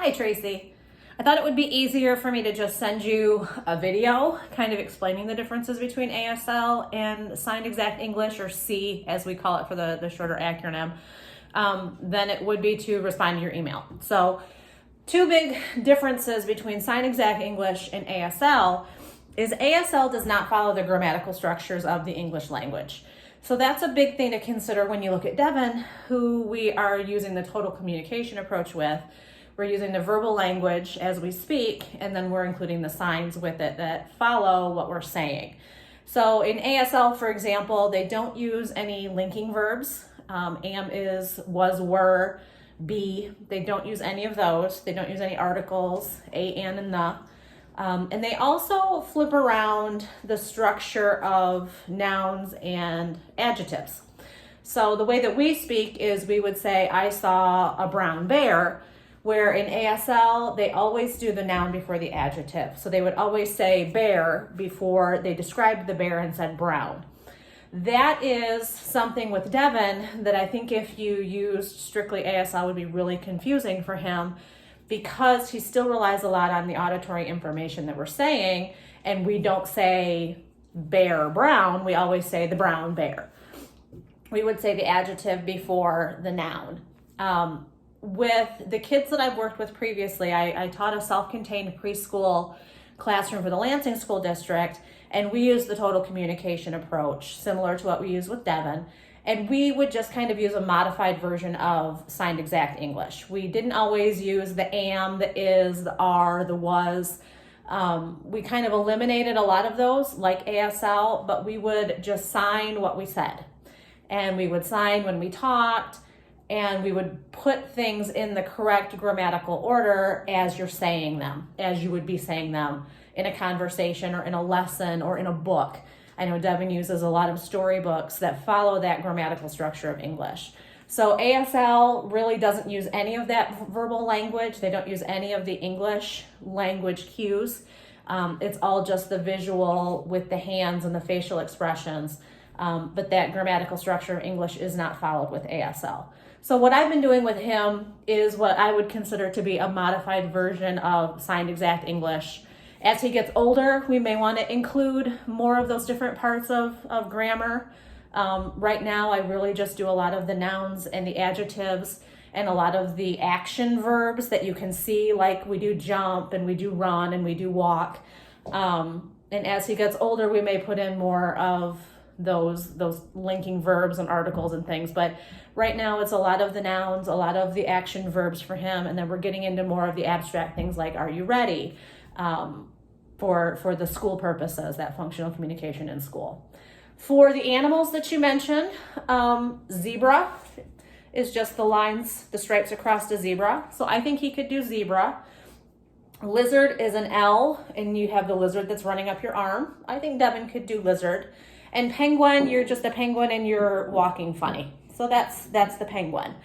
Hi, Tracy. I thought it would be easier for me to just send you a video kind of explaining the differences between ASL and Signed Exact English, or C as we call it for the shorter acronym, than it would be to respond to your email. So two big differences between Signed Exact English and ASL is ASL does not follow the grammatical structures of the English language. So that's a big thing to consider when you look at Devin, who we are using the total communication approach with. We're using the verbal language as we speak, and then we're including the signs with it that follow what we're saying. So in ASL, for example, they don't use any linking verbs. Am, is, was, were, be. They don't use any of those. They don't use any articles, a, and the. And they also flip around the structure of nouns and adjectives. So the way that we speak is we would say, I saw a brown bear, where in ASL, they always do the noun before the adjective. So they would always say bear before they described the bear and said brown. That is something with Devin that I think if you used strictly ASL would be really confusing for him, because he still relies a lot on the auditory information that we're saying, and we don't say bear brown, we always say the brown bear. We would say the adjective before the noun. With the kids that I've worked with previously, I taught a self-contained preschool classroom for the Lansing School District, and we used the total communication approach, similar to what we use with Devin. And we would just kind of use a modified version of Signed Exact English. We didn't always use the am, the is, the are, the was. We kind of eliminated a lot of those like ASL, but we would just sign what we said. And we would sign when we talked, and we would put things in the correct grammatical order as you're saying them, as you would be saying them in a conversation or in a lesson or in a book. I know Devin uses a lot of storybooks that follow that grammatical structure of English. So ASL really doesn't use any of that verbal language. They don't use any of the English language cues. It's all just the visual with the hands and the facial expressions. But that grammatical structure of English is not followed with ASL. So what I've been doing with him is what I would consider to be a modified version of Signed Exact English. As he gets older, we may want to include more of those different parts of grammar. Right now, I really just do a lot of the nouns and the adjectives and a lot of the action verbs that you can see, like we do jump and we do run and we do walk. And as he gets older, we may put in more of those linking verbs and articles and things. But right now, it's a lot of the nouns, a lot of the action verbs for him. And then we're getting into more of the abstract things like, are you ready? For the school purposes, that functional communication in school. For the animals that you mentioned, zebra is just the lines, the stripes across the zebra. So I think he could do zebra. Lizard is an L, and you have the lizard that's running up your arm. I think Devin could do lizard. And penguin, you're just a penguin and you're walking funny. So that's the penguin.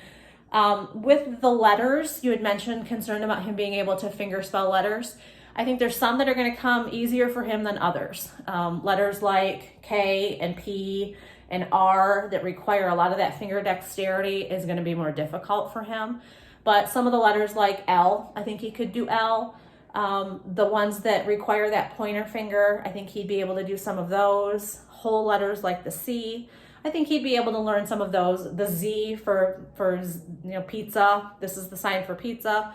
With the letters, you had mentioned concern about him being able to finger spell letters. I think there's some that are going to come easier for him than others. Letters like K and P and R that require a lot of that finger dexterity is going to be more difficult for him. But some of the letters like L, I think he could do L. The ones that require that pointer finger, I think he'd be able to do some of those. Whole letters like the C, I think he'd be able to learn some of those. The Z for pizza, this is the sign for pizza.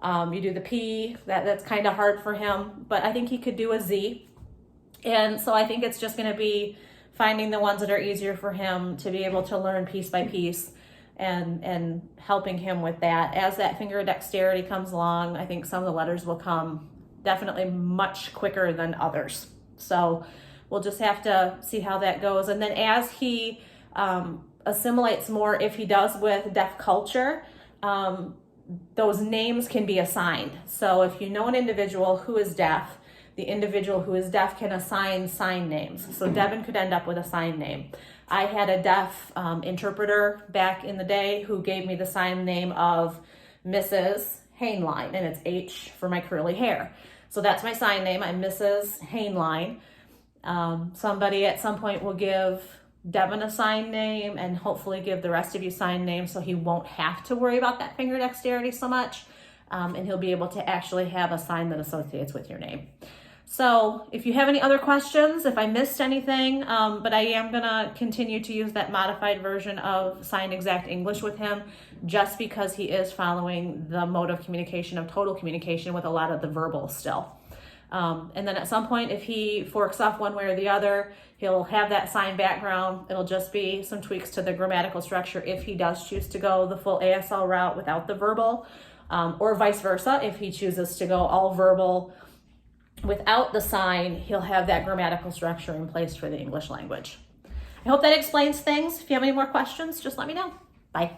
You do the P, that's kind of hard for him, but I think he could do a Z. And so I think it's just going to be finding the ones that are easier for him to be able to learn piece by piece and helping him with that. As that finger dexterity comes along, I think some of the letters will come definitely much quicker than others. So we'll just have to see how that goes. And then as he assimilates more, if he does with deaf culture, those names can be assigned. So if you know an individual who is deaf, the individual who is deaf can assign sign names. So Devin could end up with a sign name. I had a deaf interpreter back in the day who gave me the sign name of Mrs. Hainline, and it's H for my curly hair. So that's my sign name. I'm Mrs. Hainline. Somebody at some point will give Devin a sign name and hopefully give the rest of you sign names so he won't have to worry about that finger dexterity so much. and he'll be able to actually have a sign that associates with your name. So if you have any other questions, if I missed anything, but I am going to continue to use that modified version of Signed Exact English with him, just because he is following the mode of communication of total communication with a lot of the verbal still. And then at some point, if he forks off one way or the other, he'll have that sign background. It'll just be some tweaks to the grammatical structure if he does choose to go the full ASL route without the verbal, or vice versa. If he chooses to go all verbal without the sign, he'll have that grammatical structure in place for the English language. I hope that explains things. If you have any more questions, just let me know. Bye.